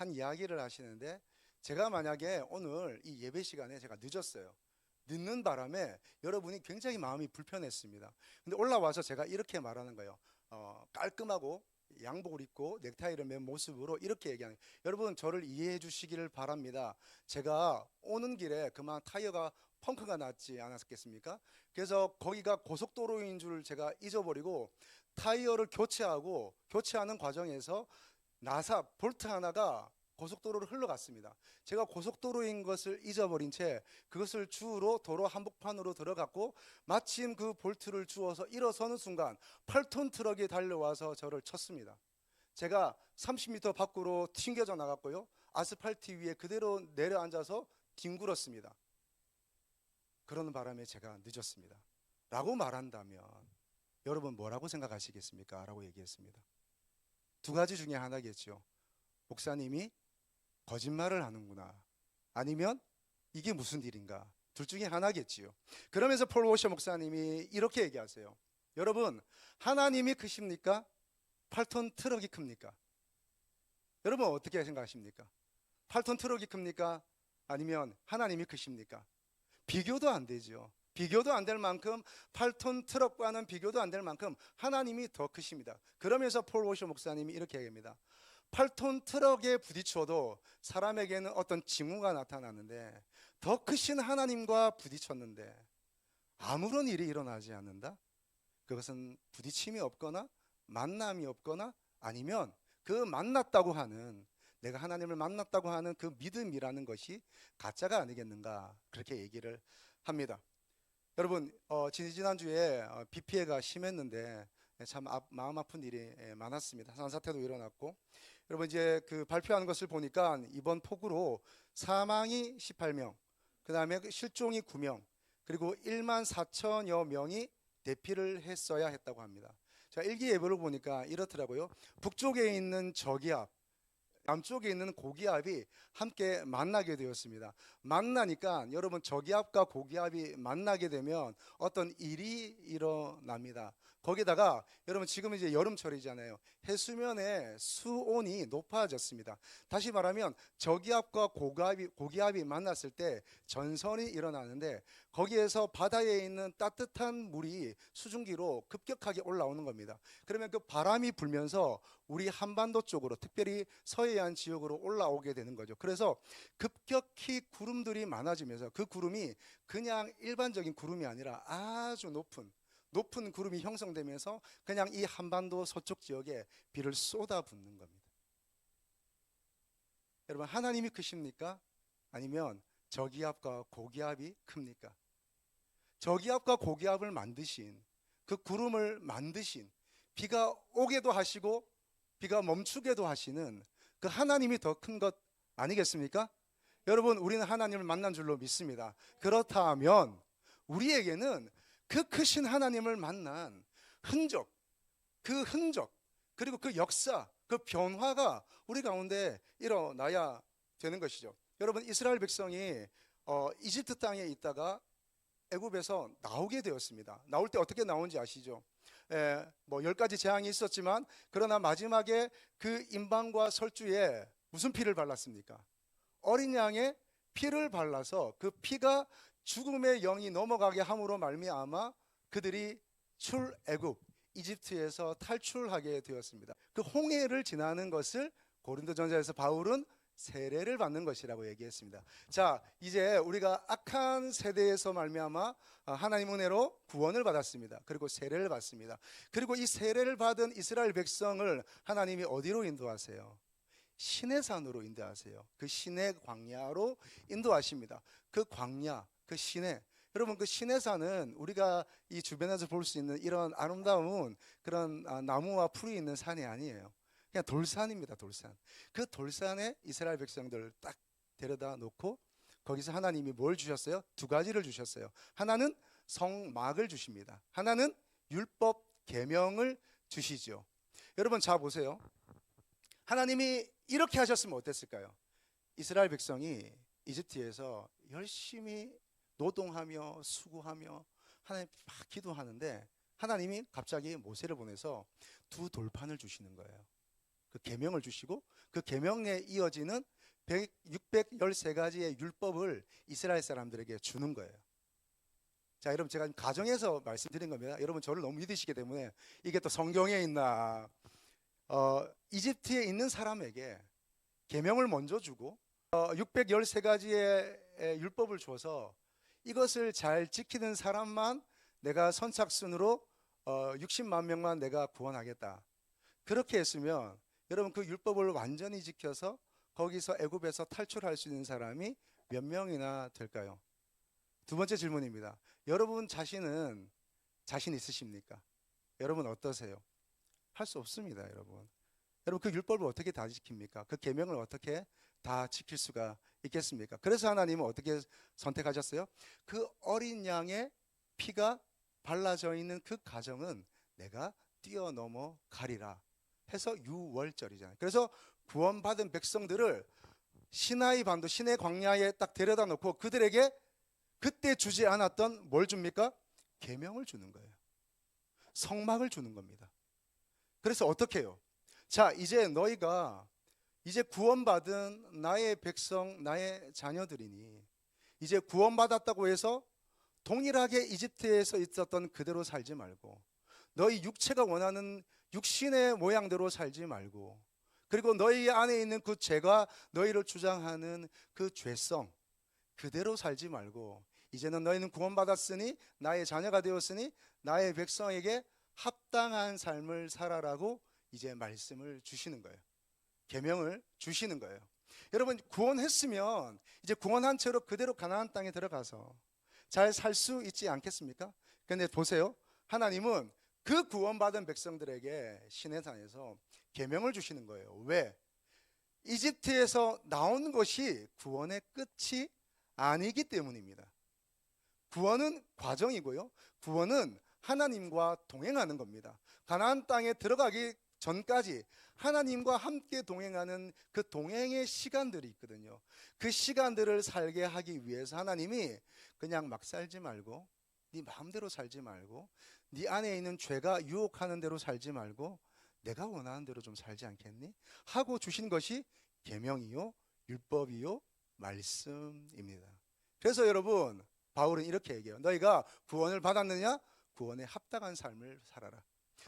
한 이야기를 하시는데, 제가 만약에 오늘 이 예배 시간에 제가 늦었어요. 늦는 바람에 여러분이 굉장히 마음이 불편했습니다. 근데 올라와서 제가 이렇게 말하는 거예요. 깔끔하고 양복을 입고 넥타이를 맨 모습으로 이렇게 얘기하는 거예요. 여러분, 저를 이해해 주시기를 바랍니다. 제가 오는 길에 그만 타이어가 펑크가 났지 않았겠습니까? 그래서 거기가 고속도로인 줄 제가 잊어버리고 타이어를 교체하는 과정에서 나사 볼트 하나가 고속도로를 흘러갔습니다. 제가 고속도로인 것을 잊어버린 채 그것을 주우러 도로 한복판으로 들어갔고, 마침 그 볼트를 주워서 일어서는 순간 8톤 트럭이 달려와서 저를 쳤습니다. 제가 30m 밖으로 튕겨져 나갔고요, 아스팔트 위에 그대로 내려앉아서 뒹굴었습니다. 그러는 바람에 제가 늦었습니다 라고 말한다면 여러분 뭐라고 생각하시겠습니까? 라고 얘기했습니다. 두 가지 중에 하나겠죠. 목사님이 거짓말을 하는구나, 아니면 이게 무슨 일인가, 둘 중에 하나겠지요. 그러면서 폴 워셔 목사님이 이렇게 얘기하세요. 여러분, 하나님이 크십니까? 8톤 트럭이 큽니까? 여러분 어떻게 생각하십니까? 8톤 트럭이 큽니까? 아니면 하나님이 크십니까? 비교도 안 되죠. 비교도 안 될 만큼, 8톤 트럭과는 비교도 안 될 만큼 하나님이 더 크십니다. 그러면서 폴 워셔 목사님이 이렇게 얘기합니다. 8톤 트럭에 부딪혀도 사람에게는 어떤 징후가 나타나는데, 더 크신 하나님과 부딪혔는데 아무런 일이 일어나지 않는다? 그것은 부딪힘이 없거나 만남이 없거나, 아니면 그 만났다고 하는, 내가 하나님을 만났다고 하는 그 믿음이라는 것이 가짜가 아니겠는가, 그렇게 얘기를 합니다. 여러분, 지난주에 비 피해가 심했는데 참 마음 아픈 일이 많았습니다. 산사태도 일어났고, 여러분 이제 그 발표하는 것을 보니까 이번 폭우로 사망이 18명, 그 다음에 실종이 9명, 그리고 1만 4천여 명이 대피를 했어야 했다고 합니다. 자, 일기예보를 보니까 이렇더라고요. 북쪽에 있는 저기압, 남쪽에 있는 고기압이 함께 만나게 되었습니다. 만나니까 여러분, 저기압과 고기압이 만나게 되면 어떤 일이 일어납니다. 거기다가 여러분, 지금 이제 여름철이잖아요. 해수면의 수온이 높아졌습니다. 다시 말하면 저기압과 고기압이 만났을 때 전선이 일어나는데, 거기에서 바다에 있는 따뜻한 물이 수증기로 급격하게 올라오는 겁니다. 그러면 그 바람이 불면서 우리 한반도 쪽으로, 특별히 서해안 지역으로 올라오게 되는 거죠. 그래서 급격히 구름들이 많아지면서 그 구름이 그냥 일반적인 구름이 아니라 아주 높은 구름이 형성되면서 그냥 이 한반도 서쪽 지역에 비를 쏟아붓는 겁니다. 여러분, 하나님이 크십니까? 아니면 저기압과 고기압이 큽니까? 저기압과 고기압을 만드신, 그 구름을 만드신, 비가 오게도 하시고 비가 멈추게도 하시는 그 하나님이 더 큰 것 아니겠습니까? 여러분, 우리는 하나님을 만난 줄로 믿습니다. 그렇다면 우리에게는 그 크신 하나님을 만난 흔적, 그 흔적, 그리고 그 역사, 그 변화가 우리 가운데 일어나야 되는 것이죠. 여러분, 이스라엘 백성이 이집트 땅에 있다가 애굽에서 나오게 되었습니다. 나올 때 어떻게 나온지 아시죠? 뭐 10가지 재앙이 있었지만, 그러나 마지막에 그 임방과 설주에 무슨 피를 발랐습니까? 어린 양의 피를 발라서 그 피가 죽음의 영이 넘어가게 함으로 말미암아 그들이 출애굽, 이집트에서 탈출하게 되었습니다. 그 홍해를 지나는 것을 고린도전서에서 바울은 세례를 받는 것이라고 얘기했습니다. 자, 이제 우리가 악한 세대에서 말미암아 하나님 은혜로 구원을 받았습니다. 그리고 세례를 받습니다. 그리고 이 세례를 받은 이스라엘 백성을 하나님이 어디로 인도하세요? 시내산으로 인도하세요. 그 시내 광야로 인도하십니다. 그 광야, 그 시내, 여러분, 그 시내산은 우리가 이 주변에서 볼 수 있는 이런 아름다운 그런 나무와 풀이 있는 산이 아니에요. 그냥 돌산입니다. 돌산. 그 돌산에 이스라엘 백성들을 딱 데려다 놓고, 거기서 하나님이 뭘 주셨어요? 두 가지를 주셨어요. 하나는 성막을 주십니다. 하나는 율법 계명을 주시죠. 여러분, 자 보세요. 하나님이 이렇게 하셨으면 어땠을까요? 이스라엘 백성이 이집트에서 열심히 노동하며 수고하며 하나님 막 기도하는데, 하나님이 갑자기 모세를 보내서 두 돌판을 주시는 거예요. 그 계명을 주시고, 그 계명에 이어지는 613가지의 율법을 이스라엘 사람들에게 주는 거예요. 자, 여러분 제가 가정에서 말씀드린 겁니다. 여러분 저를 너무 믿으시기 때문에 이게 또 성경에 있나 이집트에 있는 사람에게 계명을 먼저 주고 613가지의 율법을 줘서 이것을 잘 지키는 사람만 내가 선착순으로 60만 명만 내가 구원하겠다. 그렇게 했으면 여러분 그 율법을 완전히 지켜서 거기서 애굽에서 탈출할 수 있는 사람이 몇 명이나 될까요? 두 번째 질문입니다. 여러분 자신은 자신 있으십니까? 여러분 어떠세요? 할 수 없습니다, 여러분. 여러분 그 율법을 어떻게 다 지킵니까? 그 계명을 어떻게 다 지킬 수가 있겠습니까? 그래서 하나님은 어떻게 선택하셨어요? 그 어린 양의 피가 발라져 있는 그 가정은 내가 뛰어넘어 가리라 해서 유월절이잖아요. 그래서 구원받은 백성들을 시나이 반도 시내 광야에 딱 데려다 놓고 그들에게 그때 주지 않았던 뭘 줍니까? 계명을 주는 거예요. 성막을 주는 겁니다. 그래서 어떻게 해요? 자, 이제 너희가 이제 구원받은 나의 백성, 나의 자녀들이니 이제 구원받았다고 해서 동일하게 이집트에서 있었던 그대로 살지 말고 너희 육체가 원하는 육신의 모양대로 살지 말고 그리고 너희 안에 있는 그 죄가 너희를 주장하는 그 죄성 그대로 살지 말고 이제는 너희는 구원받았으니 나의 자녀가 되었으니 나의 백성에게 합당한 삶을 살아라고 이제 말씀을 주시는 거예요. 계명을 주시는 거예요. 여러분 구원했으면 이제 구원한 채로 그대로 가나안 땅에 들어가서 잘 살 수 있지 않겠습니까? 그런데 보세요. 하나님은 그 구원받은 백성들에게 시내산에서 계명을 주시는 거예요. 왜? 이집트에서 나온 것이 구원의 끝이 아니기 때문입니다. 구원은 과정이고요. 구원은 하나님과 동행하는 겁니다. 가나안 땅에 들어가기 전까지 하나님과 함께 동행하는 그 동행의 시간들이 있거든요. 그 시간들을 살게 하기 위해서 하나님이 그냥 막 살지 말고 네 마음대로 살지 말고 네 안에 있는 죄가 유혹하는 대로 살지 말고 내가 원하는 대로 좀 살지 않겠니? 하고 주신 것이 계명이요 율법이요 말씀입니다. 그래서 여러분 바울은 이렇게 얘기해요. 너희가 구원을 받았느냐? 구원에 합당한 삶을 살아라.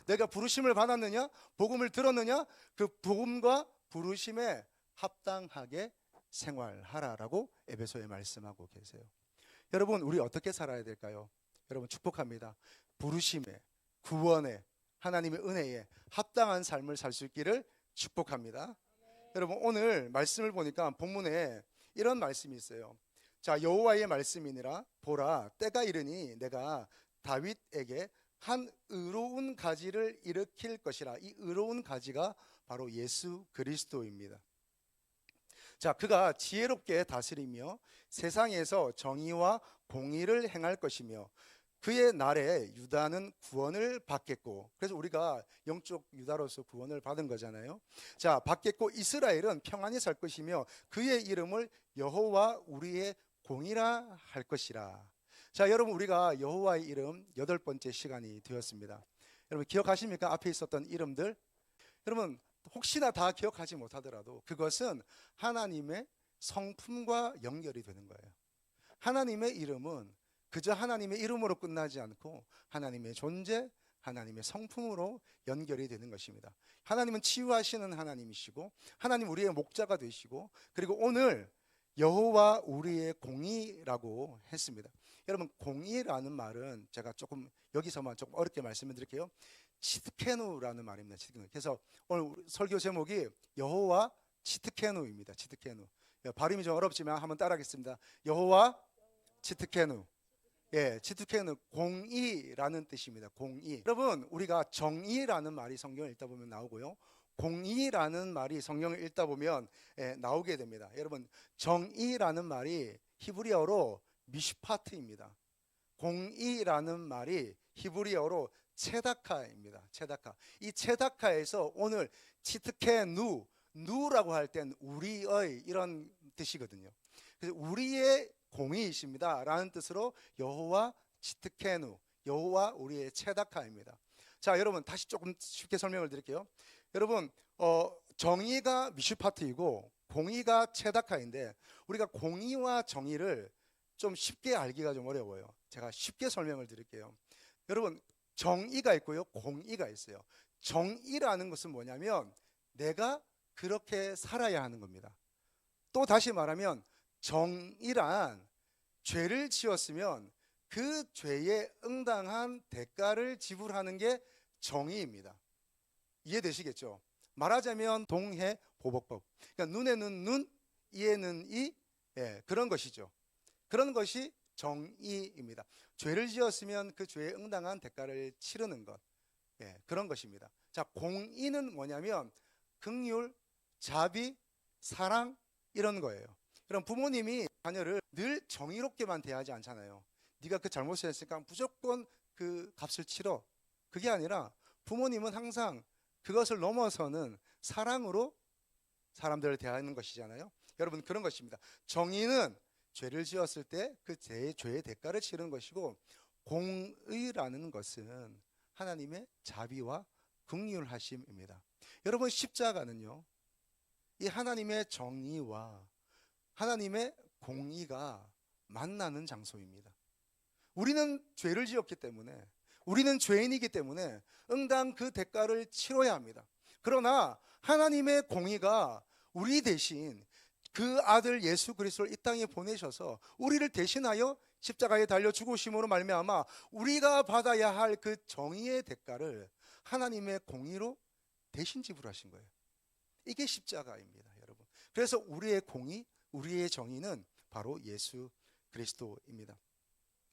내가 부르심을 받았느냐? 복음을 들었느냐? 그 복음과 부르심에 합당하게 생활하라라고 에베소에 말씀하고 계세요. 여러분 우리 어떻게 살아야 될까요? 여러분 축복합니다. 부르심에 구원에 하나님의 은혜에 합당한 삶을 살 수 있기를 축복합니다. 여러분 오늘 말씀을 보니까 본문에 이런 말씀이 있어요. 자, 여호와의 말씀이니라 보라 때가 이르니 내가 다윗에게 한 의로운 가지를 일으킬 것이라. 이 의로운 가지가 바로 예수 그리스도입니다. 자, 그가 지혜롭게 다스리며 세상에서 정의와 공의를 행할 것이며 그의 날에 유다는 구원을 받겠고, 그래서 우리가 영적 유다로서 구원을 받은 거잖아요. 자, 받겠고 이스라엘은 평안히 살 것이며 그의 이름을 여호와 우리의 공이라 할 것이라. 자, 여러분 우리가 여호와의 이름 8번째 시간이 되었습니다. 여러분 기억하십니까? 앞에 있었던 이름들. 여러분 혹시나 다 기억하지 못하더라도 그것은 하나님의 성품과 연결이 되는 거예요. 하나님의 이름은 그저 하나님의 이름으로 끝나지 않고 하나님의 존재, 하나님의 성품으로 연결이 되는 것입니다. 하나님은 치유하시는 하나님이시고 하나님 우리의 목자가 되시고 그리고 오늘 여호와 우리의 공의라고 했습니다. 여러분 공의라는 말은 제가 조금 여기서만 조금 어렵게 말씀을 드릴게요. 치트케누라는 말입니다. 치트케누. 그래서 오늘 설교 제목이 여호와 치트케누입니다. 치트케누. 발음이 좀 어렵지만 한번 따라하겠습니다. 여호와 치트케누. 예, 치트케누 공의라는 뜻입니다. 공의. 여러분 우리가 정의라는 말이 성경을 읽다 보면 나오고요. 공의라는 말이 성경을 읽다 보면 나오게 됩니다. 여러분 정의라는 말이 히브리어로 미슈파트입니다. 공의라는 말이 히브리어로 체다카입니다. 체다카. 이 체다카에서 오늘 치트케누 누라고 할 땐 우리의 이런 뜻이거든요. 그래서 우리의 공의이십니다 라는 뜻으로 여호와 치트케누, 여호와 우리의 체다카입니다. 자, 여러분 다시 조금 쉽게 설명을 드릴게요. 여러분 정의가 미슈파트이고 공의가 체다카인데, 우리가 공의와 정의를 좀 쉽게 알기가 좀 어려워요. 제가 쉽게 설명을 드릴게요. 여러분, 정의가 있고요, 공의가 있어요. 정의라는 것은 뭐냐면 내가 그렇게 살아야 하는 겁니다. 또 다시 말하면 정의란 죄를 지었으면 그 죄에 응당한 대가를 지불하는 게 정의입니다. 이해되시겠죠? 말하자면 동해보복법. 그러니까 눈에는 눈, 이에는 이, 그런 것이죠. 그런 것이 정의입니다. 죄를 지었으면 그 죄에 응당한 대가를 치르는 것, 그런 것입니다. 자, 공의는 뭐냐면 긍휼, 자비, 사랑, 이런 거예요. 그럼 부모님이 자녀를 늘 정의롭게만 대하지 않잖아요. 네가 그 잘못을 했으니까 무조건 그 값을 치러. 그게 아니라 부모님은 항상 그것을 넘어서는 사랑으로 사람들을 대하는 것이잖아요. 여러분, 그런 것입니다. 정의는 죄를 지었을 때 그 죄의 대가를 치르는 것이고, 공의라는 것은 하나님의 자비와 긍휼하심입니다. 여러분, 십자가는요, 이 하나님의 정의와 하나님의 공의가 만나는 장소입니다. 우리는 죄를 지었기 때문에, 우리는 죄인이기 때문에 응당 그 대가를 치러야 합니다. 그러나 하나님의 공의가 우리 대신 그 아들 예수 그리스도를 이 땅에 보내셔서 우리를 대신하여 십자가에 달려 죽으심으로 말미암아 우리가 받아야 할 그 정의의 대가를 하나님의 공의로 대신 지불하신 거예요. 이게 십자가입니다, 여러분. 그래서 우리의 공의, 우리의 정의는 바로 예수 그리스도입니다.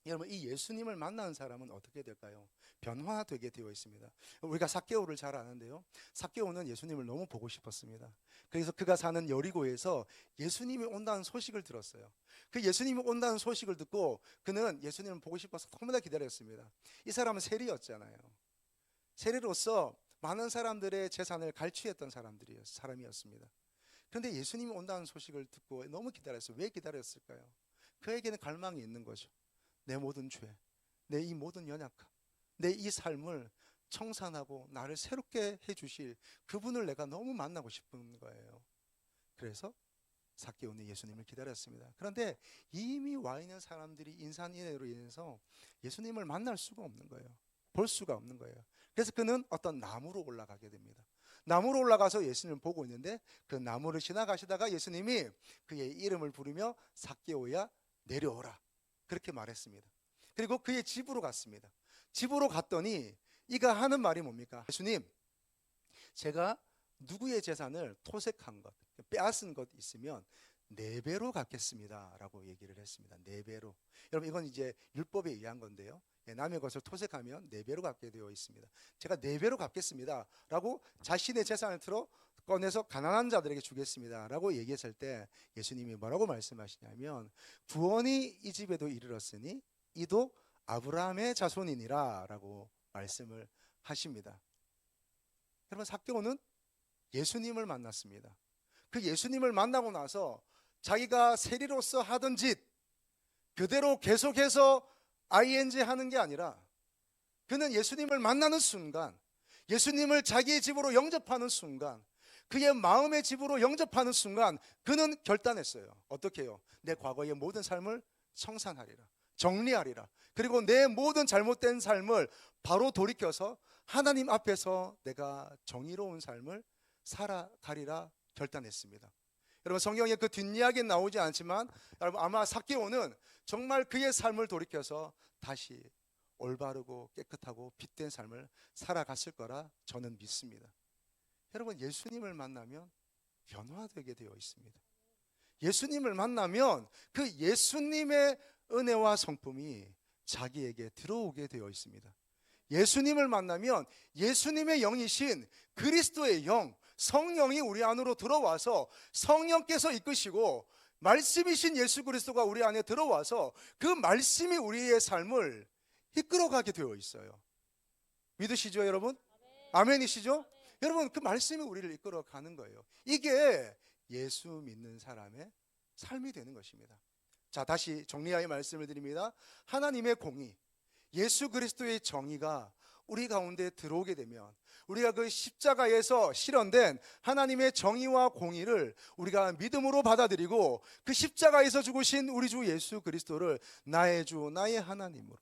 여러분, 이 예수님을 만나는 사람은 어떻게 될까요? 변화되게 되어 있습니다. 우리가 삭개오를 잘 아는데요, 삭개오는 예수님을 너무 보고 싶었습니다. 그래서 그가 사는 여리고에서 예수님이 온다는 소식을 들었어요. 그 예수님이 온다는 소식을 듣고 그는 예수님을 보고 싶어서 너무나 기다렸습니다. 이 사람은 세리였잖아요. 세리로서 많은 사람들의 재산을 갈취했던 사람이었습니다. 그런데 예수님이 온다는 소식을 듣고 너무 기다렸어요. 왜 기다렸을까요? 그에게는 갈망이 있는 거죠. 내 모든 죄, 내 이 모든 연약함, 내 이 삶을 청산하고 나를 새롭게 해주실 그분을 내가 너무 만나고 싶은 거예요. 그래서 삭개오는 예수님을 기다렸습니다. 그런데 이미 와 있는 사람들이 인산인해로 인해서 예수님을 만날 수가 없는 거예요. 볼 수가 없는 거예요. 그래서 그는 어떤 나무로 올라가게 됩니다. 나무로 올라가서 예수님을 보고 있는데 그 나무를 지나가시다가 예수님이 그의 이름을 부르며 삭개오야 내려오라, 그렇게 말했습니다. 그리고 그의 집으로 갔습니다. 집으로 갔더니 이가 하는 말이 뭡니까? 예수님, 제가 누구의 재산을 토색한 것, 빼앗은 것 있으면 4배로 갚겠습니다 라고 얘기를 했습니다. 4배로. 여러분, 이건 이제 율법에 의한 건데요, 남의 것을 토색하면 4배로 갚게 되어 있습니다. 제가 4배로 갚겠습니다 라고 자신의 재산을 꺼내서 가난한 자들에게 주겠습니다 라고 얘기했을 때 예수님이 뭐라고 말씀하시냐면, 구원이 이 집에도 이르렀으니 이도 아브라함의 자손이니라 라고 말씀을 하십니다. 여러분, 삭개오는 예수님을 만났습니다. 그 예수님을 만나고 나서 자기가 세리로서 하던 짓 그대로 계속해서 ing 하는 게 아니라, 그는 예수님을 만나는 순간, 예수님을 자기의 집으로 영접하는 순간, 그의 마음의 집으로 영접하는 순간 그는 결단했어요. 어떻게 해요? 내 과거의 모든 삶을 청산하리라, 정리하리라. 그리고 내 모든 잘못된 삶을 바로 돌이켜서 하나님 앞에서 내가 정의로운 삶을 살아가리라 결단했습니다. 여러분, 성경에 그 뒷이야기는 나오지 않지만 여러분, 아마 삭개오는 정말 그의 삶을 돌이켜서 다시 올바르고 깨끗하고 빛된 삶을 살아갔을 거라 저는 믿습니다. 여러분, 예수님을 만나면 변화되게 되어 있습니다. 예수님을 만나면 그 예수님의 은혜와 성품이 자기에게 들어오게 되어 있습니다. 예수님을 만나면 예수님의 영이신 그리스도의 영, 성령이 우리 안으로 들어와서 성령께서 이끄시고 말씀이신 예수 그리스도가 우리 안에 들어와서 그 말씀이 우리의 삶을 이끌어가게 되어 있어요. 믿으시죠, 여러분? 아멘이시죠? 여러분, 그 말씀이 우리를 이끌어가는 거예요. 이게 예수 믿는 사람의 삶이 되는 것입니다. 자, 다시 정리하여 말씀을 드립니다. 하나님의 공의, 예수 그리스도의 정의가 우리 가운데 들어오게 되면 우리가 그 십자가에서 실현된 하나님의 정의와 공의를 우리가 믿음으로 받아들이고 그 십자가에서 죽으신 우리 주 예수 그리스도를 나의 주, 나의 하나님으로,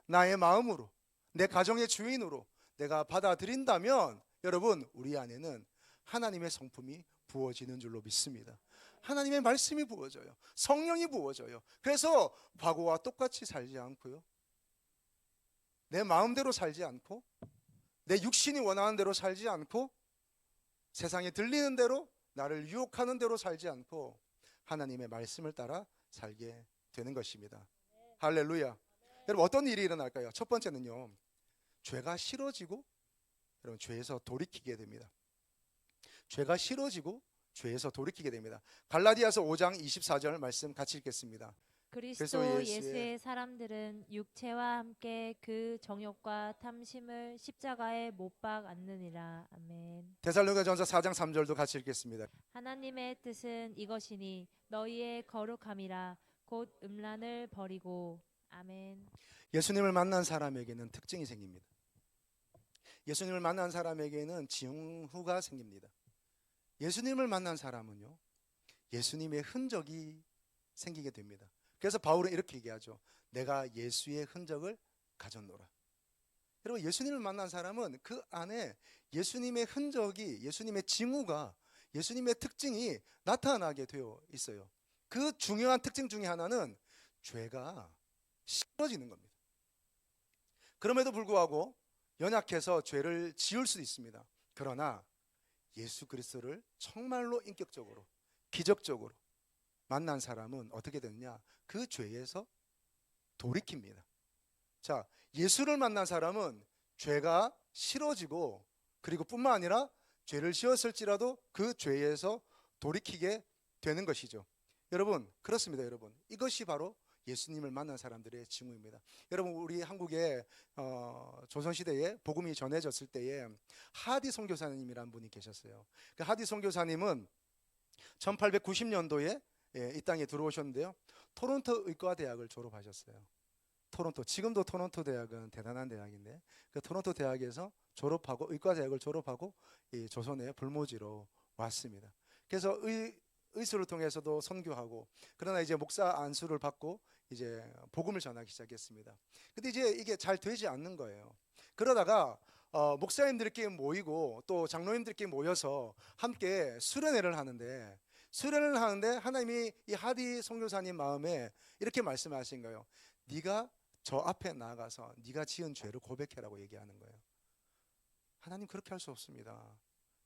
나의 마음으로, 내 가정의 주인으로 내가 받아들인다면 여러분, 우리 안에는 하나님의 성품이 부어지는 줄로 믿습니다. 하나님의 말씀이 부어져요. 성령이 부어져요. 그래서 과거와 똑같이 살지 않고요, 내 마음대로 살지 않고, 내 육신이 원하는 대로 살지 않고, 세상에 들리는 대로, 나를 유혹하는 대로 살지 않고 하나님의 말씀을 따라 살게 되는 것입니다. 할렐루야. 여러분, 어떤 일이 일어날까요? 첫 번째는요, 죄가 싫어지고 여러분, 죄에서 돌이키게 됩니다. 죄가 싫어지고 죄에서 돌이키게 됩니다. 갈라디아서 5장 24절 말씀 같이 읽겠습니다. 그리스도 예수의 사람들은 육체와 함께 그 정욕과 탐심을 십자가에 못 박았느니라. 아멘. 데살로니가전서 4장 3절도 같이 읽겠습니다. 하나님의 뜻은 이것이니 너희의 거룩함이라 곧 음란을 버리고. 아멘. 예수님을 만난 사람에게는 특징이 생깁니다. 예수님을 만난 사람에게는 징후가 생깁니다. 예수님을 만난 사람은요, 예수님의 흔적이 생기게 됩니다. 그래서 바울은 이렇게 얘기하죠. 내가 예수의 흔적을 가졌노라. 여러분, 예수님을 만난 사람은 그 안에 예수님의 흔적이, 예수님의 징후가, 예수님의 특징이 나타나게 되어 있어요. 그 중요한 특징 중에 하나는 죄가 싫어지는 겁니다. 그럼에도 불구하고 연약해서 죄를 지을 수도 있습니다. 그러나 예수 그리스도를 정말로 인격적으로, 기적적으로 만난 사람은 어떻게 되느냐? 그 죄에서 돌이킵니다. 자, 예수를 만난 사람은 죄가 싫어지고, 그리고 뿐만 아니라 죄를 지었을지라도 그 죄에서 돌이키게 되는 것이죠. 여러분, 그렇습니다. 여러분, 이것이 바로 예수님을 만난 사람들의 징후입니다. 여러분, 우리 한국에 조선시대에 복음이 전해졌을 때에 하디 선교사님이라는 분이 계셨어요. 그 하디 선교사님은 1890년도에 이 땅에 들어오셨는데요, 토론토 의과대학을 졸업하셨어요. 토론토, 지금도 토론토 대학은 대단한 대학인데 그 토론토 대학에서 졸업하고, 의과대학을 졸업하고 이 조선에 불모지로 왔습니다. 그래서 의수를 통해서도 선교하고, 그러나 이제 목사 안수를 받고 이제 복음을 전하기 시작했습니다. 근데 이제 이게 잘 되지 않는 거예요. 그러다가 목사님들끼리 모이고 또 장로님들끼리 모여서 함께 수련회를 하는데 하나님이 이 하디 선교사님 마음에 이렇게 말씀하신 거예요. 네가 저 앞에 나아가서 네가 지은 죄를 고백해라고 얘기하는 거예요. 하나님, 그렇게 할 수 없습니다.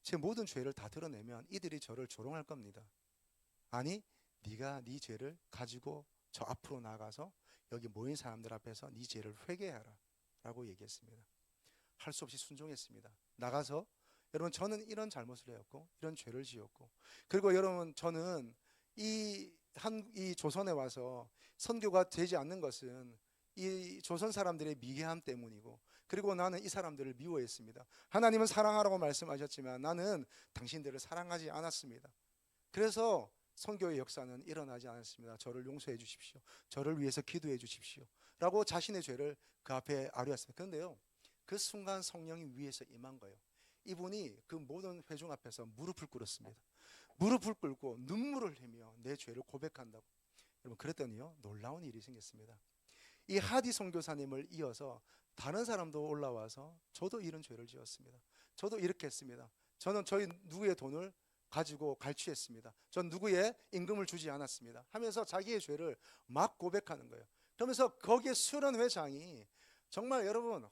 제 모든 죄를 다 드러내면 이들이 저를 조롱할 겁니다. 아니, 네가 네 죄를 가지고 저 앞으로 나가서 여기 모인 사람들 앞에서 네 죄를 회개하라 라고 얘기했습니다. 할 수 없이 순종했습니다. 나가서, 여러분, 저는 이런 잘못을 했고 이런 죄를 지었고, 그리고 여러분, 저는 이 조선에 와서 선교가 되지 않는 것은 이 조선 사람들의 미개함 때문이고, 그리고 나는 이 사람들을 미워했습니다. 하나님은 사랑하라고 말씀하셨지만 나는 당신들을 사랑하지 않았습니다. 그래서 선교의 역사는 일어나지 않았습니다. 저를 용서해 주십시오. 저를 위해서 기도해 주십시오 라고 자신의 죄를 그 앞에 아뢰었습니다. 그런데요, 그 순간 성령이 위에서 임한 거예요. 이분이 그 모든 회중 앞에서 무릎을 꿇었습니다. 무릎을 꿇고 눈물을 흘리며 내 죄를 고백한다고. 여러분, 그랬더니요, 놀라운 일이 생겼습니다. 이 하디 선교사님을 이어서 다른 사람도 올라와서 저도 이런 죄를 지었습니다. 저도 이렇게 했습니다. 저는 저희 누구의 돈을 가지고 갈취했습니다. 전 누구의 임금을 주지 않았습니다 하면서 자기의 죄를 막 고백하는 거예요. 그러면서 거기에 수련회장이 정말 여러분,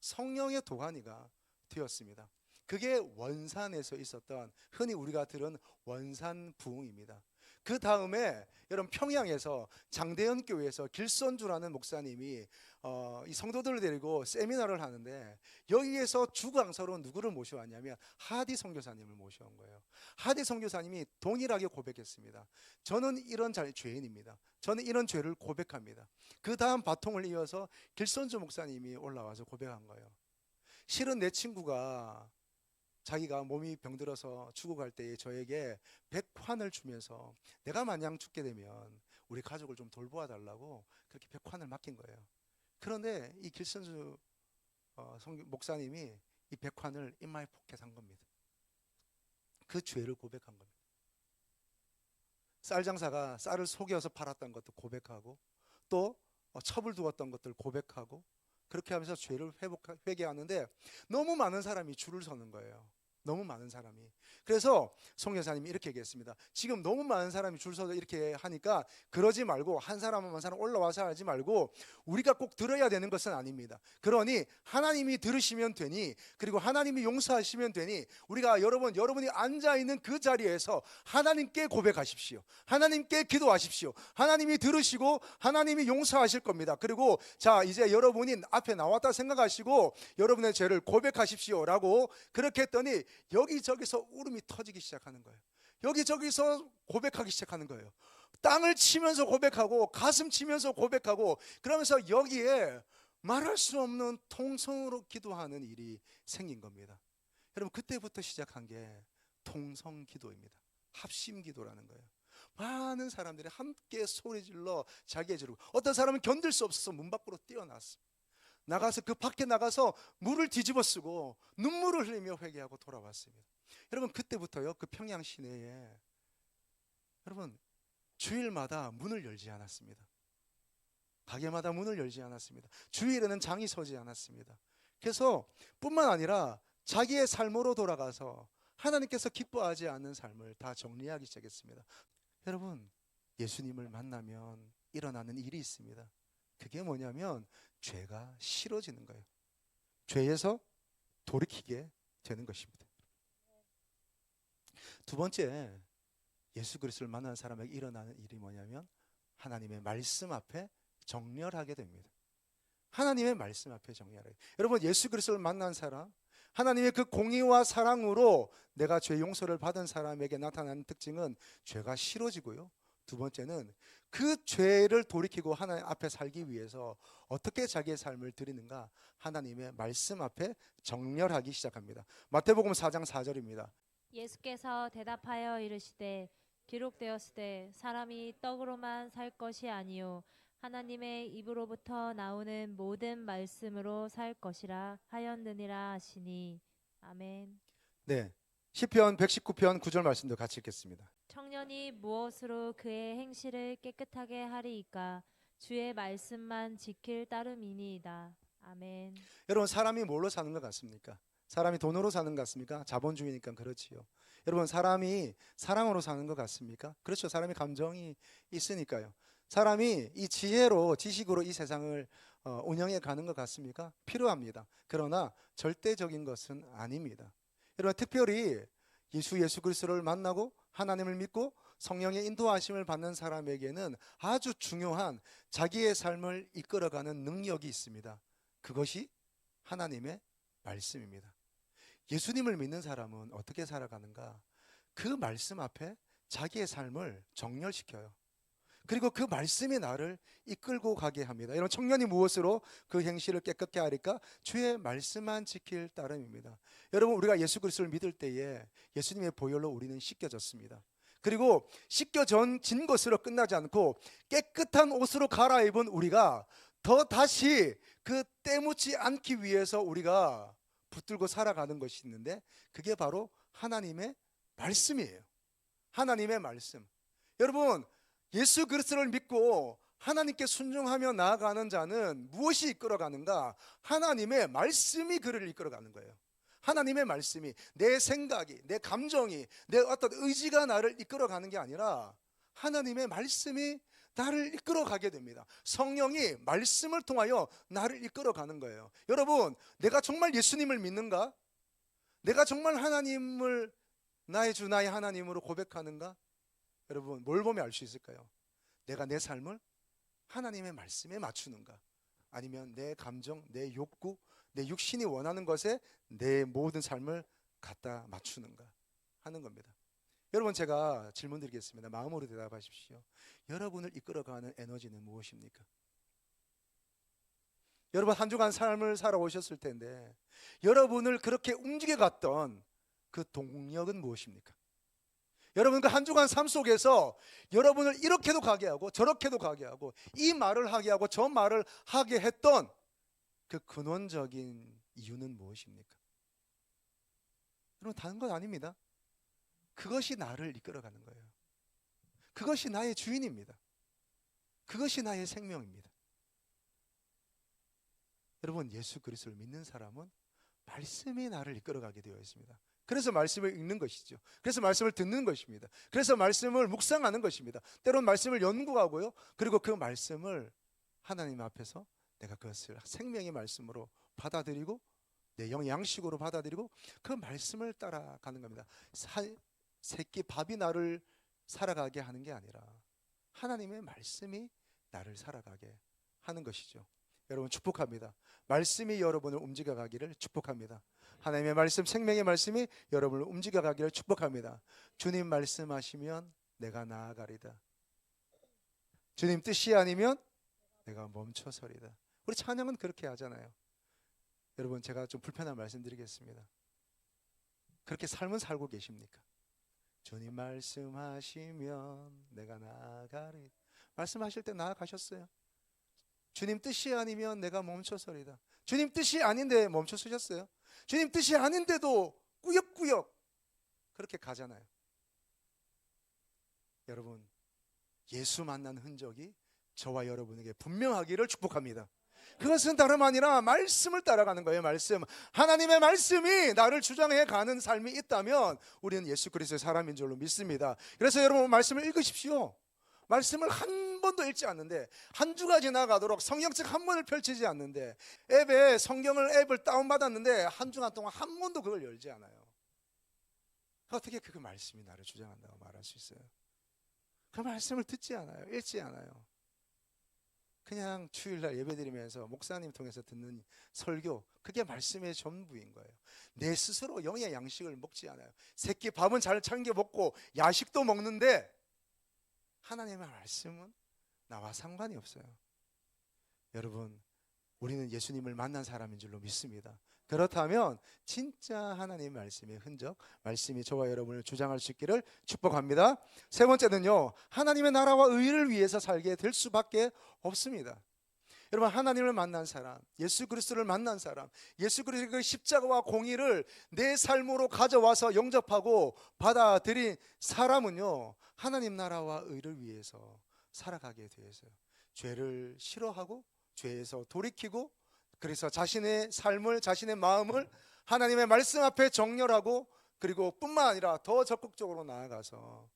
성령의 도가니가 되었습니다. 그게 원산에서 있었던, 흔히 우리가 들은 원산 부흥입니다. 그 다음에 여러분, 평양에서 장대현 교회에서 길선주라는 목사님이 이 성도들을 데리고 세미나를 하는데, 여기에서 주강사로 누구를 모셔왔냐면 하디 선교사님을 모셔온 거예요. 하디 선교사님이 동일하게 고백했습니다. 저는 이런 죄인입니다. 저는 이런 죄를 고백합니다. 그 다음 바통을 이어서 길선주 목사님이 올라와서 고백한 거예요. 실은 내 친구가 자기가 몸이 병들어서 죽어갈 때에 저에게 100환을 주면서 내가 만약 죽게 되면 우리 가족을 좀 돌보아 달라고 그렇게 100환을 맡긴 거예요. 그런데 이 길선주 목사님이 이 백환을 이마에 포켓한 겁니다. 그 죄를 고백한 겁니다. 쌀 장사가 쌀을 속여서 팔았던 것도 고백하고, 또 첩을 두었던 것들 고백하고, 그렇게 하면서 죄를 회개하는데 너무 많은 사람이 줄을 서는 거예요. 너무 많은 사람이. 그래서 송 여사님이 이렇게 얘기했습니다. 지금 너무 많은 사람이 줄 서서 이렇게 하니까 그러지 말고 한 사람 한 사람 올라와서 하지 말고 우리가 꼭 들어야 되는 것은 아닙니다. 그러니 하나님이 들으시면 되니, 그리고 하나님이 용서하시면 되니, 우리가 여러분이 앉아있는 그 자리에서 하나님께 고백하십시오. 하나님께 기도하십시오. 하나님이 들으시고 하나님이 용서하실 겁니다. 그리고 자, 이제 여러분이 앞에 나왔다 생각하시고 여러분의 죄를 고백하십시오 라고 그렇게 했더니 여기저기서 울음이 터지기 시작하는 거예요. 여기저기서 고백하기 시작하는 거예요. 땅을 치면서 고백하고 가슴 치면서 고백하고, 그러면서 여기에 말할 수 없는 통성으로 기도하는 일이 생긴 겁니다. 여러분, 그때부터 시작한 게 통성 기도입니다. 합심 기도라는 거예요. 많은 사람들이 함께 소리질러 자기의 죄를, 어떤 사람은 견딜 수 없어서 문 밖으로 뛰어났습니다. 나가서 그 밖에 나가서 물을 뒤집어 쓰고 눈물을 흘리며 회개하고 돌아왔습니다. 여러분, 그때부터요, 그 평양 시내에 여러분 주일마다 문을 열지 않았습니다. 가게마다 문을 열지 않았습니다. 주일에는 장이 서지 않았습니다. 그래서 뿐만 아니라 자기의 삶으로 돌아가서 하나님께서 기뻐하지 않는 삶을 다 정리하기 시작했습니다. 여러분, 예수님을 만나면 일어나는 일이 있습니다. 그게 뭐냐면 죄가 싫어지는 거예요. 죄에서 돌이키게 되는 것입니다. 두 번째, 예수 그리스도를 만난 사람에게 일어나는 일이 뭐냐면 하나님의 말씀 앞에 정렬하게 됩니다. 하나님의 말씀 앞에 정렬하게. 여러분, 예수 그리스도를 만난 사람, 하나님의 그 공의와 사랑으로 내가 죄 용서를 받은 사람에게 나타나는 특징은 죄가 싫어지고요, 두 번째는 그 죄를 돌이키고 하나님 앞에 살기 위해서 어떻게 자기의 삶을 드리는가, 하나님의 말씀 앞에 정렬하기 시작합니다. 마태복음 4장 4절입니다. 예수께서 대답하여 이르시되 기록되었으되 사람이 떡으로만 살 것이 아니요 하나님의 입으로부터 나오는 모든 말씀으로 살 것이라 하였느니라 하시니. 아멘. 네, 시편 119편 9절 말씀도 같이 읽겠습니다. 청년이 무엇으로 그의 행실을 깨끗하게 하리이까 주의 말씀만 지킬 따름이니이다. 아멘. 여러분, 사람이 뭘로 사는 것 같습니까? 사람이 돈으로 사는 것 같습니까? 자본주의니까 그렇지요. 여러분, 사람이 사랑으로 사는 것 같습니까? 그렇죠. 사람이 감정이 있으니까요. 사람이 이 지혜로, 지식으로 이 세상을 운영해 가는 것 같습니까? 필요합니다. 그러나 절대적인 것은 아닙니다. 여러분, 특별히 예수 그리스도를 만나고 하나님을 믿고 성령의 인도하심을 받는 사람에게는 아주 중요한 자기의 삶을 이끌어가는 능력이 있습니다. 그것이 하나님의 말씀입니다. 예수님을 믿는 사람은 어떻게 살아가는가? 그 말씀 앞에 자기의 삶을 정렬시켜요. 그리고 그 말씀이 나를 이끌고 가게 합니다. 이런 청년이 무엇으로 그 행실을 깨끗게 하리까? 주의 말씀만 지킬 따름입니다. 여러분, 우리가 예수 그리스도를 믿을 때에 예수님의 보혈로 우리는 씻겨졌습니다. 그리고 씻겨진 것으로 끝나지 않고 깨끗한 옷으로 갈아입은 우리가 더 다시 그 때묻지 않기 위해서 우리가 붙들고 살아가는 것이 있는데, 그게 바로 하나님의 말씀이에요. 하나님의 말씀. 여러분, 예수 그리스도를 믿고 하나님께 순종하며 나아가는 자는 무엇이 이끌어가는가? 하나님의 말씀이 그를 이끌어가는 거예요. 하나님의 말씀이, 내 생각이, 내 감정이, 내 어떤 의지가 나를 이끌어가는 게 아니라 하나님의 말씀이 나를 이끌어가게 됩니다. 성령이 말씀을 통하여 나를 이끌어가는 거예요. 여러분, 내가 정말 예수님을 믿는가? 내가 정말 하나님을 나의 주 나의 하나님으로 고백하는가? 여러분, 뭘 보면 알 수 있을까요? 내가 내 삶을 하나님의 말씀에 맞추는가? 아니면 내 감정, 내 욕구, 내 육신이 원하는 것에 내 모든 삶을 갖다 맞추는가 하는 겁니다. 여러분, 제가 질문 드리겠습니다. 마음으로 대답하십시오. 여러분을 이끌어가는 에너지는 무엇입니까? 여러분, 한 주간 삶을 살아오셨을 텐데 여러분을 그렇게 움직여갔던 그 동력은 무엇입니까? 여러분, 그 한 주간 삶 속에서 여러분을 이렇게도 가게 하고 저렇게도 가게 하고 이 말을 하게 하고 저 말을 하게 했던 그 근원적인 이유는 무엇입니까? 여러분, 다른 건 아닙니다. 그것이 나를 이끌어가는 거예요. 그것이 나의 주인입니다. 그것이 나의 생명입니다. 여러분, 예수 그리스도를 믿는 사람은 말씀이 나를 이끌어가게 되어 있습니다. 그래서 말씀을 읽는 것이죠. 그래서 말씀을 듣는 것입니다. 그래서 말씀을 묵상하는 것입니다. 때론 말씀을 연구하고요. 그리고 그 말씀을 하나님 앞에서 내가 그것을 생명의 말씀으로 받아들이고 내 영의 양식으로 받아들이고 그 말씀을 따라가는 겁니다. 새끼 밥이 나를 살아가게 하는 게 아니라 하나님의 말씀이 나를 살아가게 하는 것이죠. 여러분, 축복합니다. 말씀이 여러분을 움직여가기를 축복합니다. 하나님의 말씀, 생명의 말씀이 여러분을 움직여가기를 축복합니다. 주님 말씀하시면 내가 나아가리다. 주님 뜻이 아니면 내가 멈춰서리다. 우리 찬양은 그렇게 하잖아요. 여러분, 제가 좀 불편한 말씀 드리겠습니다. 그렇게 삶은 살고 계십니까? 주님 말씀하시면 내가 나아가리. 말씀하실 때 나아가셨어요? 주님 뜻이 아니면 내가 멈춰서리다. 주님 뜻이 아닌데 멈춰서셨어요? 주님 뜻이 아닌데도 꾸역꾸역 그렇게 가잖아요. 여러분, 예수 만난 흔적이 저와 여러분에게 분명하기를 축복합니다. 그것은 다름 아니라 말씀을 따라가는 거예요. 말씀, 하나님의 말씀이 나를 주장해 가는 삶이 있다면 우리는 예수 그리스도의 사람인 줄로 믿습니다. 그래서 여러분, 말씀을 읽으십시오. 말씀을 한 번도 읽지 않는데, 한 주가 지나가도록 성경책 한 번을 펼치지 않는데, 앱을 다운받았는데 한 주간 동안 한 번도 그걸 열지 않아요. 어떻게 그 말씀이 나를 주장한다고 말할 수 있어요? 그 말씀을 듣지 않아요. 읽지 않아요. 그냥 주일날 예배드리면서 목사님 통해서 듣는 설교, 그게 말씀의 전부인 거예요. 내 스스로 영의 양식을 먹지 않아요. 새끼 밥은 잘 챙겨 먹고 야식도 먹는데 하나님의 말씀은 나와 상관이 없어요. 여러분, 우리는 예수님을 만난 사람인 줄로 믿습니다. 그렇다면 진짜 하나님의 말씀의 흔적, 말씀이 저와 여러분을 주장할 수 있기를 축복합니다. 세 번째는요, 하나님의 나라와 의를 위해서 살게 될 수밖에 없습니다. 여러분, 하나님을 만난 사람, 예수 그리스도를 만난 사람, 예수 그리스도의 십자가와 공의를 내 삶으로 가져와서 영접하고 받아들인 사람은요, 하나님 나라와 의를 위해서 살아가게 되어 있어요. 죄를 싫어하고 죄에서 돌이키고, 그래서 자신의 삶을, 자신의 마음을 하나님의 말씀 앞에 정렬하고, 그리고 뿐만 아니라 더 적극적으로 나아가서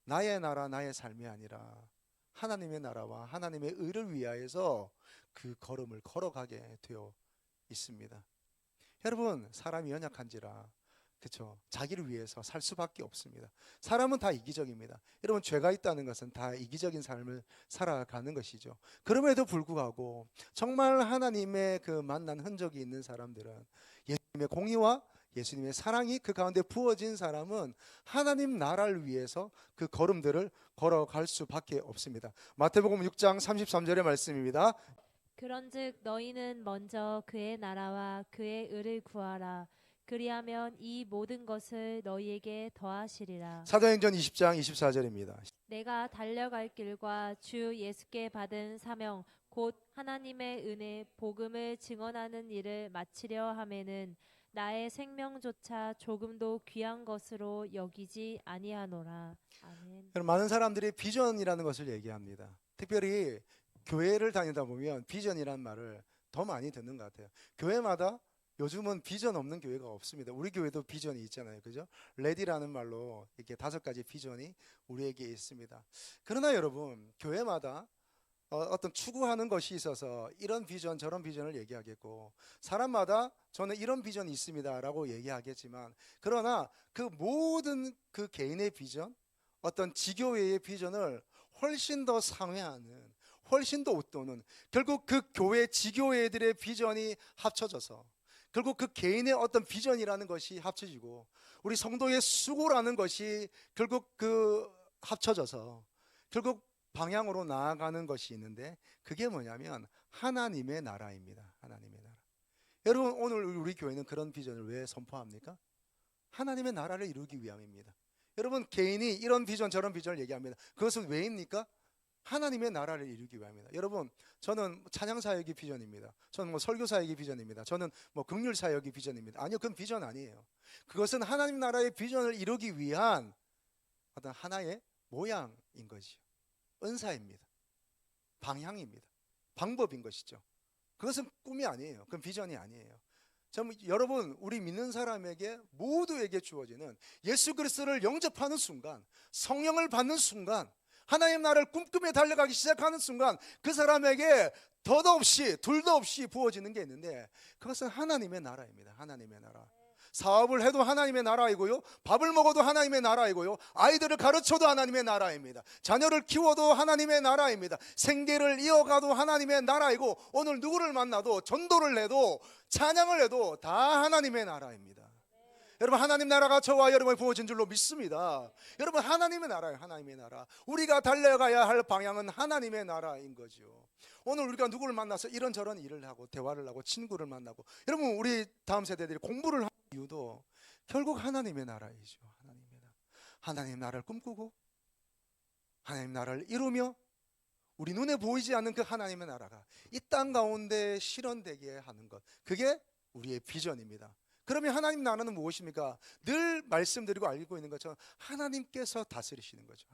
나의 나라, 나의 삶이 아니라 하나님의 나라와 하나님의 의를 위하여서 그 걸음을 걸어가게 되어 있습니다. 여러분, 사람이 연약한지라, 그렇죠, 자기를 위해서 살 수밖에 없습니다. 사람은 다 이기적입니다. 여러분, 죄가 있다는 것은 다 이기적인 삶을 살아가는 것이죠. 그럼에도 불구하고 정말 하나님의 그 만난 흔적이 있는 사람들은, 예수님의 공의와 예수님의 사랑이 그 가운데 부어진 사람은 하나님 나라를 위해서 그 걸음들을 걸어갈 수밖에 없습니다. 마태복음 6장 33절의 말씀입니다. 그런즉 너희는 먼저 그의 나라와 그의 의를 구하라. 그리하면 이 모든 것을 너희에게 더하시리라. 사도행전 20장 24절입니다. 내가 달려갈 길과 주 예수께 받은 사명 곧 하나님의 은혜 복음을 증언하는 일을 마치려 하매는 나의 생명조차 조금도 귀한 것으로 여기지 아니하노라. 아멘. 여러분, 많은 사람들이 비전이라는 것을 얘기합니다. 특별히 교회를 다니다 보면 비전이라는 말을 더 많이 듣는 것 같아요. 교회마다 요즘은 비전 없는 교회가 없습니다. 우리 교회도 비전이 있잖아요, 그죠? 레디라는 말로 이렇게 5가지 비전이 우리에게 있습니다. 그러나 여러분, 교회마다 어떤 추구하는 것이 있어서 이런 비전 저런 비전을 얘기하겠고, 사람마다 저는 이런 비전이 있습니다 라고 얘기하겠지만, 그러나 그 모든 그 개인의 비전, 어떤 지교회의 비전을 훨씬 더 상회하는, 훨씬 더 웃도는, 결국 그 교회 지교회들의 비전이 합쳐져서, 결국 그 개인의 어떤 비전이라는 것이 합쳐지고, 우리 성도의 수고라는 것이 결국 그 합쳐져서 결국 방향으로 나아가는 것이 있는데, 그게 뭐냐면 하나님의 나라입니다. 하나님의 나라. 여러분, 오늘 우리 교회는 그런 비전을 왜 선포합니까? 하나님의 나라를 이루기 위함입니다. 여러분, 개인이 이런 비전 저런 비전을 얘기합니다. 그것은 왜입니까? 하나님의 나라를 이루기 위함이다. 여러분, 저는 찬양 사역이 비전입니다. 저는 뭐 설교 사역이 비전입니다. 저는 뭐 긍휼 사역이 비전입니다. 아니요, 그건 비전 아니에요. 그것은 하나님 나라의 비전을 이루기 위한 어떤 하나의 모양인 것이요, 은사입니다. 방향입니다. 방법인 것이죠. 그것은 꿈이 아니에요. 그건 비전이 아니에요. 여러분, 우리 믿는 사람에게 모두에게 주어지는 예수 그리스도를 영접하는 순간, 성령을 받는 순간, 하나님 나라를 꿈꾸며 달려가기 시작하는 순간 그 사람에게 더도 없이 둘도 없이 부어지는 게 있는데, 그것은 하나님의 나라입니다. 하나님의 나라. 사업을 해도 하나님의 나라이고요, 밥을 먹어도 하나님의 나라이고요, 아이들을 가르쳐도 하나님의 나라입니다. 자녀를 키워도 하나님의 나라입니다. 생계를 이어가도 하나님의 나라이고, 오늘 누구를 만나도 전도를 해도 찬양을 해도 다 하나님의 나라입니다. 여러분, 하나님 나라가 저와 여러분에 부어진 줄로 믿습니다. 여러분, 하나님의 나라예요. 하나님의 나라. 우리가 달려가야 할 방향은 하나님의 나라인 거죠. 오늘 우리가 누구를 만나서 이런저런 일을 하고 대화를 하고 친구를 만나고, 여러분, 우리 다음 세대들이 공부를 하는 이유도 결국 하나님의 나라이죠. 하나님의 나라. 하나님 나라를 꿈꾸고 하나님 나라를 이루며 우리 눈에 보이지 않는 그 하나님의 나라가 이 땅 가운데 실현되게 하는 것, 그게 우리의 비전입니다. 그러면 하나님 나라는 무엇입니까? 늘 말씀드리고 알고 있는 것처럼 하나님께서 다스리시는 거죠.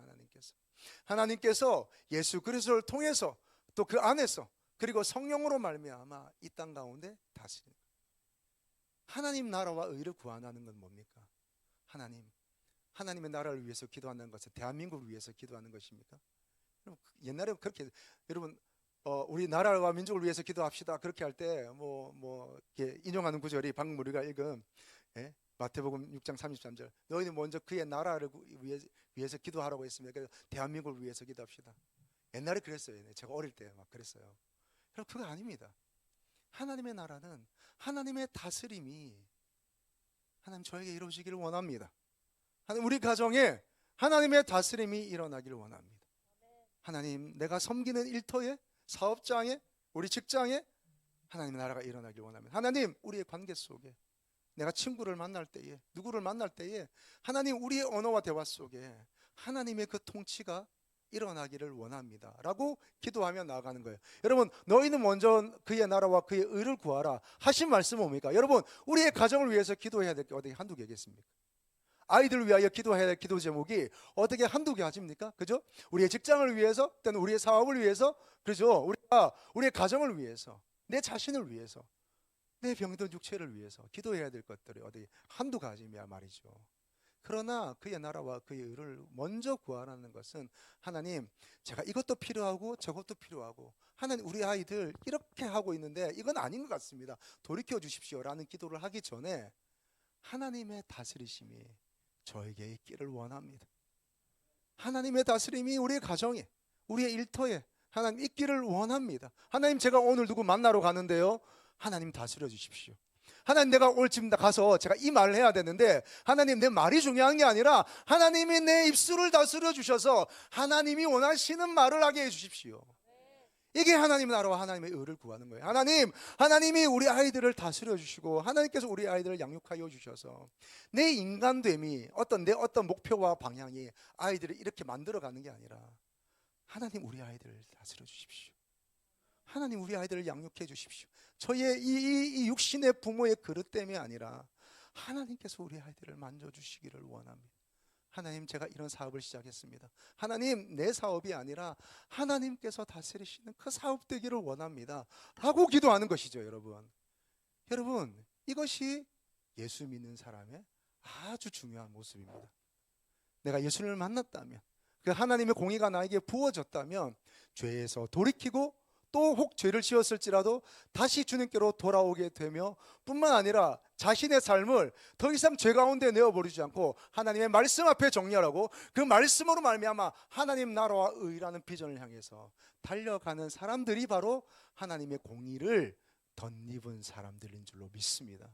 하나님께서 예수 그리스도를 통해서 또 그 안에서 그리고 성령으로 말미암아 이 땅 가운데 다스리는 거예요. 하나님 나라와 의를 구하는 건 뭡니까? 하나님의 나라를 위해서 기도하는 것은 대한민국을 위해서 기도하는 것입니까? 옛날에 그렇게, 여러분, 우리 나라와 민족을 위해서 기도합시다 그렇게 할 때 이렇게 인용하는 구절이 방금 우리가 읽은 마태복음 6장 33절, 너희는 먼저 그의 나라를 위해서 기도하라고 했습니다. 그래서 대한민국을 위해서 기도합시다. 옛날에 그랬어요. 제가 어릴 때 막 그랬어요. 여러분, 그거 아닙니다. 하나님의 나라는 하나님의 다스림이 하나님 저에게 이루어지기를 원합니다. 우리 가정에 하나님의 다스림이 일어나기를 원합니다. 하나님, 내가 섬기는 일터에, 사업장에, 우리 직장에 하나님의 나라가 일어나길 원합니다. 하나님, 우리의 관계 속에, 내가 친구를 만날 때에, 누구를 만날 때에 하나님, 우리의 언어와 대화 속에 하나님의 그 통치가 일어나기를 원합니다 라고 기도하며 나아가는 거예요. 여러분, 너희는 먼저 그의 나라와 그의 의를 구하라 하신 말씀은 뭡니까? 여러분, 우리의 가정을 위해서 기도해야 될 게 어떻게 한두 개겠습니까? 아이들을 위하여 기도해야 될 기도 제목이 어떻게 한두 개 하십니까? 그죠? 우리의 직장을 위해서, 또는 우리의 사업을 위해서, 그죠? 우리의 가정을 위해서, 내 자신을 위해서, 내 병든 육체를 위해서 기도해야 될 것들이 어디 한두 가지냐 말이죠. 그러나 그의 나라와 그의 의를 먼저 구하라는 것은, 하나님, 제가 이것도 필요하고 저것도 필요하고, 하나님, 우리 아이들 이렇게 하고 있는데 이건 아닌 것 같습니다, 돌이켜 주십시오라는 기도를 하기 전에 하나님의 다스리심이 저에게 있기를 원합니다. 하나님의 다스림이 우리의 가정에, 우리의 일터에 하나님 있기를 원합니다. 하나님, 제가 오늘 누구 만나러 가는데요, 하나님 다스려 주십시오. 하나님, 내가 오늘 집 가서 제가 이 말을 해야 되는데, 하나님, 내 말이 중요한 게 아니라 하나님이 내 입술을 다스려 주셔서 하나님이 원하시는 말을 하게 해 주십시오. 이게 하나님 나라와 하나님의 의를 구하는 거예요. 하나님이 우리 아이들을 다스려 주시고, 하나님께서 우리 아이들을 양육하여 주셔서 내 인간됨이 내 어떤 목표와 방향이 아이들을 이렇게 만들어가는 게 아니라, 하나님, 우리 아이들을 다스려 주십시오. 하나님, 우리 아이들을 양육해 주십시오. 저의 이 육신의 부모의 그릇 때문이 아니라 하나님께서 우리 아이들을 만져주시기를 원합니다. 하나님, 제가 이런 사업을 시작했습니다. 하나님, 내 사업이 아니라 하나님께서 다스리시는 그 사업 되기를 원합니다 라고 기도하는 것이죠. 여러분, 이것이 예수 믿는 사람의 아주 중요한 모습입니다. 내가 예수님을 만났다면, 그 하나님의 공의가 나에게 부어졌다면, 죄에서 돌이키고 또 혹 죄를 지었을지라도 다시 주님께로 돌아오게 되며, 뿐만 아니라 자신의 삶을 더 이상 죄 가운데 내어버리지 않고 하나님의 말씀 앞에 정렬하고 그 말씀으로 말미암아 하나님 나라와 의라는 비전을 향해서 달려가는 사람들이 바로 하나님의 공의를 덧입은 사람들인 줄로 믿습니다.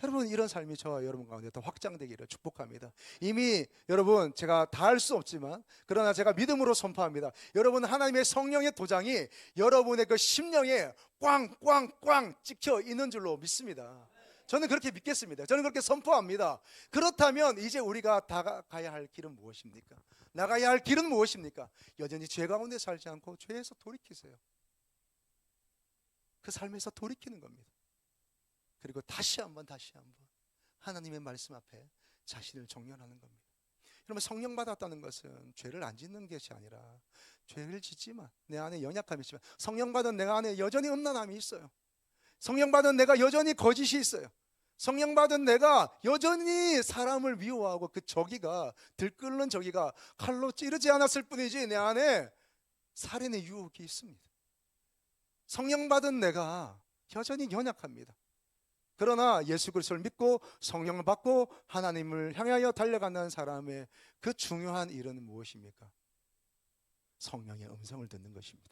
여러분, 이런 삶이 저와 여러분 가운데 더 확장되기를 축복합니다. 이미 여러분, 제가 다 할 수 없지만, 그러나 제가 믿음으로 선포합니다. 여러분, 하나님의 성령의 도장이 여러분의 그 심령에 꽝꽝꽝 찍혀 있는 줄로 믿습니다. 저는 그렇게 믿겠습니다. 저는 그렇게 선포합니다. 그렇다면 이제 우리가 다가가야 할 길은 무엇입니까? 나가야 할 길은 무엇입니까? 여전히 죄 가운데 살지 않고 죄에서 돌이키세요. 그 삶에서 돌이키는 겁니다. 그리고 다시 한번 하나님의 말씀 앞에 자신을 정면하는 겁니다. 여러분, 성령 받았다는 것은 죄를 안 짓는 것이 아니라 죄를 짓지만 내 안에 연약함이 있지만, 성령 받은 내가 안에 여전히 음란함이 있어요. 성령 받은 내가 여전히 거짓이 있어요. 성령 받은 내가 여전히 사람을 미워하고 그 저기가, 들끓는 저기가 칼로 찌르지 않았을 뿐이지 내 안에 살인의 유혹이 있습니다. 성령 받은 내가 여전히 연약합니다. 그러나 예수 그리스도를 믿고 성령을 받고 하나님을 향하여 달려가는 사람의 그 중요한 일은 무엇입니까? 성령의 음성을 듣는 것입니다.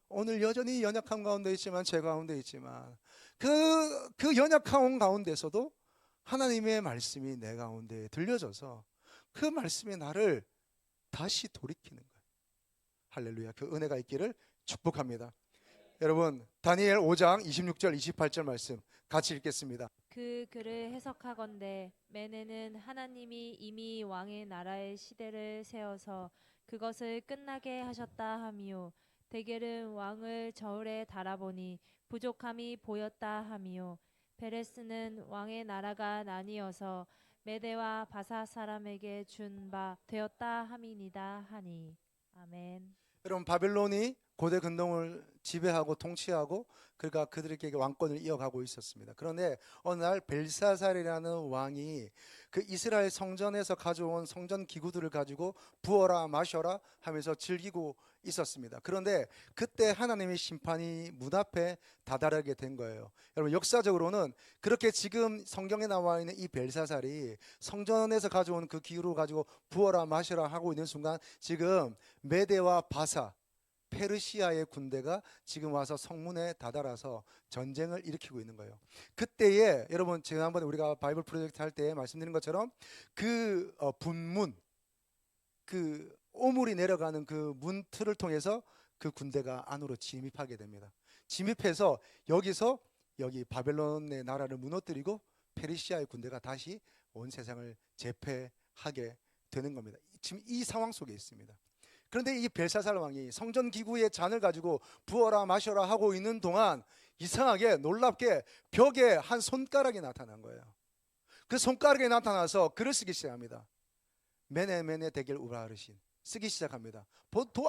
오늘 여전히 연약함 가운데 있지만, 죄 가운데 있지만, 그 연약함 가운데서도 하나님의 말씀이 내 가운데 들려져서 그 말씀이 나를 다시 돌이키는 거예요. 할렐루야. 그 은혜가 있기를 축복합니다. 여러분, 다니엘 5장 26절 28절 말씀 같이 읽겠습니다. 그 글을 해석하건대 매네는 하나님이 이미 왕의 나라의 시대를 세워서 그것을 끝나게 하셨다 함이요, 데겔은 왕을 저울에 달아보니 부족함이 보였다 함이요, 베레스는 왕의 나라가 나뉘어서 메대와 바사 사람에게 준 바 되었다 함이니이다 하니. 아멘. 여러분, 바벨론이 고대 근동을 지배하고 통치하고 그러니까 그들에게 왕권을 이어가고 있었습니다. 그런데 어느 날 벨사살이라는 왕이 그 이스라엘 성전에서 가져온 성전 기구들을 가지고 부어라 마셔라 하면서 즐기고 있었습니다. 그런데 그때 하나님의 심판이 문 앞에 다다르게 된 거예요. 여러분, 역사적으로는 그렇게 지금 성경에 나와 있는 이 벨사살이 성전에서 가져온 그 기구를 가지고 부어라 마셔라 하고 있는 순간, 지금 메대와 바사, 페르시아의 군대가 지금 와서 성문에 다다라서 전쟁을 일으키고 있는 거예요. 그때에 여러분, 지난번에 우리가 바이블 프로젝트 할 때 말씀드린 것처럼 그 분문, 그 오물이 내려가는 그 문틀을 통해서 그 군대가 안으로 진입하게 됩니다. 진입해서 여기 바벨론의 나라를 무너뜨리고 페르시아의 군대가 다시 온 세상을 제패하게 되는 겁니다. 지금 이 상황 속에 있습니다. 그런데 이 벨사살 왕이 성전 기구의 잔을 가지고 부어라 마셔라 하고 있는 동안 이상하게 놀랍게 벽에 한 손가락이 나타난 거예요. 그 손가락이 나타나서 글을 쓰기 시작합니다. 메네 데겔 우라르신 쓰기 시작합니다.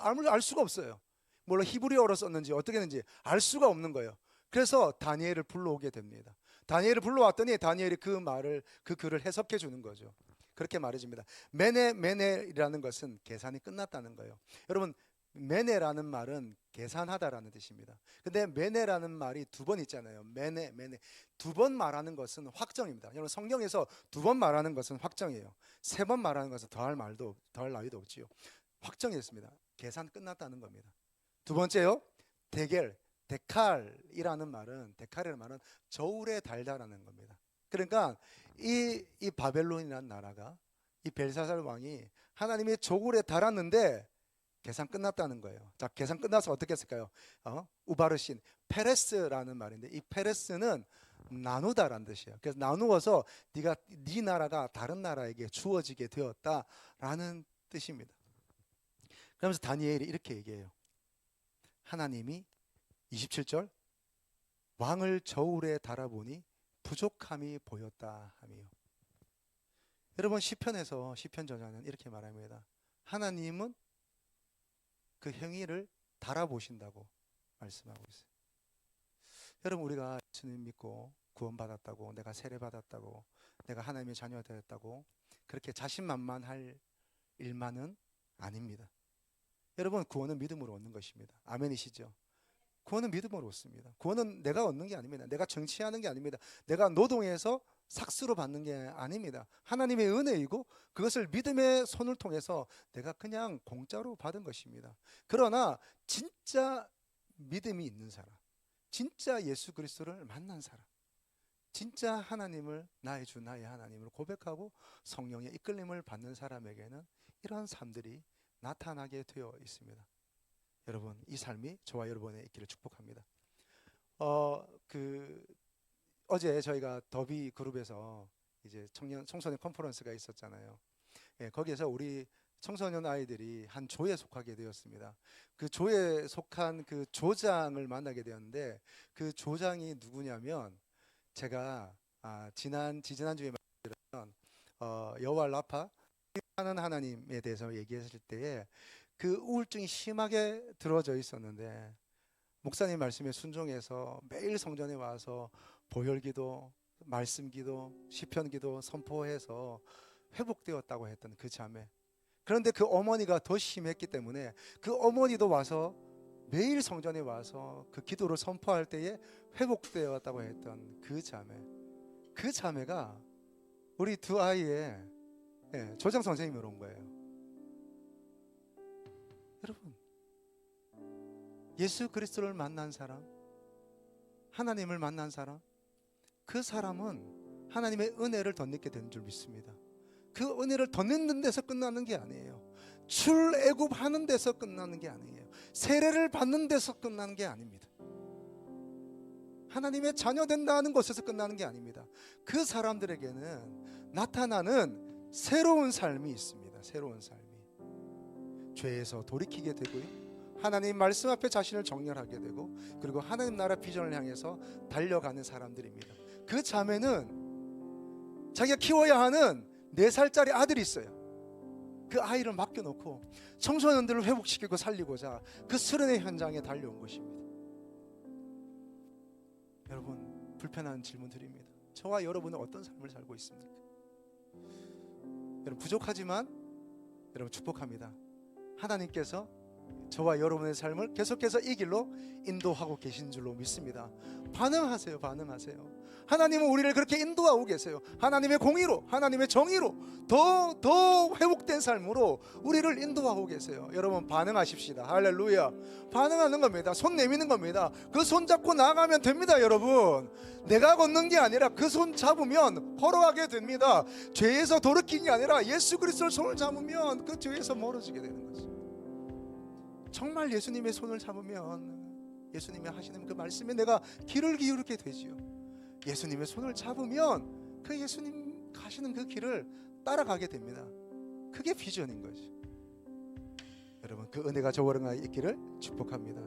아무리 알 수가 없어요. 물론 히브리어로 썼는지 어떻게 했는지 알 수가 없는 거예요. 그래서 다니엘을 불러오게 됩니다. 다니엘을 불러왔더니 다니엘이 그 글을 해석해 주는 거죠. 그렇게 말해줍니다. 메네라는 것은 계산이 끝났다는 거예요. 여러분, 메네라는 말은 계산하다라는 뜻입니다. 근데 메네라는 말이 두 번 있잖아요. 메네 두 번 말하는 것은 확정입니다. 여러분, 성경에서 두 번 말하는 것은 확정이에요. 세 번 말하는 것은 더할 나위도 없지요. 확정이었습니다. 계산 끝났다는 겁니다. 두 번째요, 데칼이라는 말은 저울에 달다라는 겁니다. 그러니까 이 바벨론이라는 나라가, 이 벨사살 왕이 하나님의 저울에 달았는데 계산 끝났다는 거예요. 자, 계산 끝나서 어떻게 했을까요? 우바르신, 페레스라는 말인데, 이 페레스는 나누다라는 뜻이에요. 그래서 나누어서 네 나라가 다른 나라에게 주어지게 되었다라는 뜻입니다. 그러면서 다니엘이 이렇게 얘기해요. 하나님이 27절 왕을 저울에 달아보니 부족함이 보였다 하며. 여러분, 시편에서 시편 저자는 이렇게 말합니다. 하나님은 그 행위를 달아보신다고 말씀하고 있어요. 여러분, 우리가 예수님 믿고 구원받았다고, 내가 세례받았다고, 내가 하나님의 자녀가 되었다고 그렇게 자신만만할 일만은 아닙니다. 여러분, 구원은 믿음으로 얻는 것입니다. 아멘이시죠? 구원은 믿음으로 얻습니다. 구원은 내가 얻는 게 아닙니다. 내가 정치하는 게 아닙니다. 내가 노동해서 삭스로 받는 게 아닙니다. 하나님의 은혜이고 그것을 믿음의 손을 통해서 내가 그냥 공짜로 받은 것입니다. 그러나 진짜 믿음이 있는 사람, 진짜 예수 그리스도를 만난 사람, 진짜 하나님을 나의 주 나의 하나님을 고백하고 성령의 이끌림을 받는 사람에게는 이러한 삶들이 나타나게 되어 있습니다. 여러분, 이 삶이 저와 여러분의 있기를 축복합니다. 어제 저희가 더비 그룹에서 이제 청소년 컨퍼런스가 있었잖아요. 예, 거기에서 우리 청소년 아이들이 한 조에 속하게 되었습니다. 그 조에 속한 그 조장을 만나게 되었는데, 그 조장이 누구냐면, 제가 지지난주에 말씀드렸던 여호와 라파 하는 하나님에 대해서 얘기했을 때에 그 우울증이 심하게 들어져 있었는데, 목사님 말씀에 순종해서 매일 성전에 와서 보혈기도, 말씀기도, 시편기도 선포해서 회복되었다고 했던 그 자매. 그런데 그 어머니가 더 심했기 때문에 그 어머니도 와서 매일 성전에 와서 그 기도를 선포할 때에 회복되었다고 했던 그 자매. 그 자매가 우리 두 아이의 조장 선생님으로 온 거예요. 여러분, 예수 그리스도를 만난 사람, 하나님을 만난 사람, 그 사람은 하나님의 은혜를 덧입게 된 줄 믿습니다. 그 은혜를 덧입는 데서 끝나는 게 아니에요. 출애굽하는 데서 끝나는 게 아니에요. 세례를 받는 데서 끝나는 게 아닙니다. 하나님의 자녀 된다는 것에서 끝나는 게 아닙니다. 그 사람들에게는 나타나는 새로운 삶이 있습니다. 새로운 삶이. 죄에서 돌이키게 되고요, 하나님 말씀 앞에 자신을 정렬하게 되고, 그리고 하나님 나라 비전을 향해서 달려가는 사람들입니다. 그 자매는 자기가 키워야 하는 4살짜리 아들이 있어요. 그 아이를 맡겨놓고 청소년들을 회복시키고 살리고자 그 수련의 현장에 달려온 것입니다. 여러분, 불편한 질문 드립니다. 저와 여러분은 어떤 삶을 살고 있습니까? 여러분, 부족하지만 여러분 축복합니다. 하나님께서 저와 여러분의 삶을 계속해서 이 길로 인도하고 계신 줄로 믿습니다. 반응하세요. 반응하세요. 하나님은 우리를 그렇게 인도하고 계세요. 하나님의 공의로, 하나님의 정의로, 더 회복된 삶으로 우리를 인도하고 계세요. 여러분, 반응하십시다. 할렐루야. 반응하는 겁니다. 손 내미는 겁니다. 그 손 잡고 나가면 됩니다. 여러분, 내가 걷는 게 아니라 그 손 잡으면 걸어가게 됩니다. 죄에서 돌이키는 게 아니라 예수 그리스도의 손을 잡으면 그 죄에서 멀어지게 되는 거죠. 정말 예수님의 손을 잡으면, 예수님이 하시는 그 말씀에 내가 귀를 기울이게 되지요. 예수님의 손을 잡으면 그 예수님 가시는 그 길을 따라가게 됩니다. 그게 비전인 거죠. 여러분, 그 은혜가 저와 있기를 축복합니다.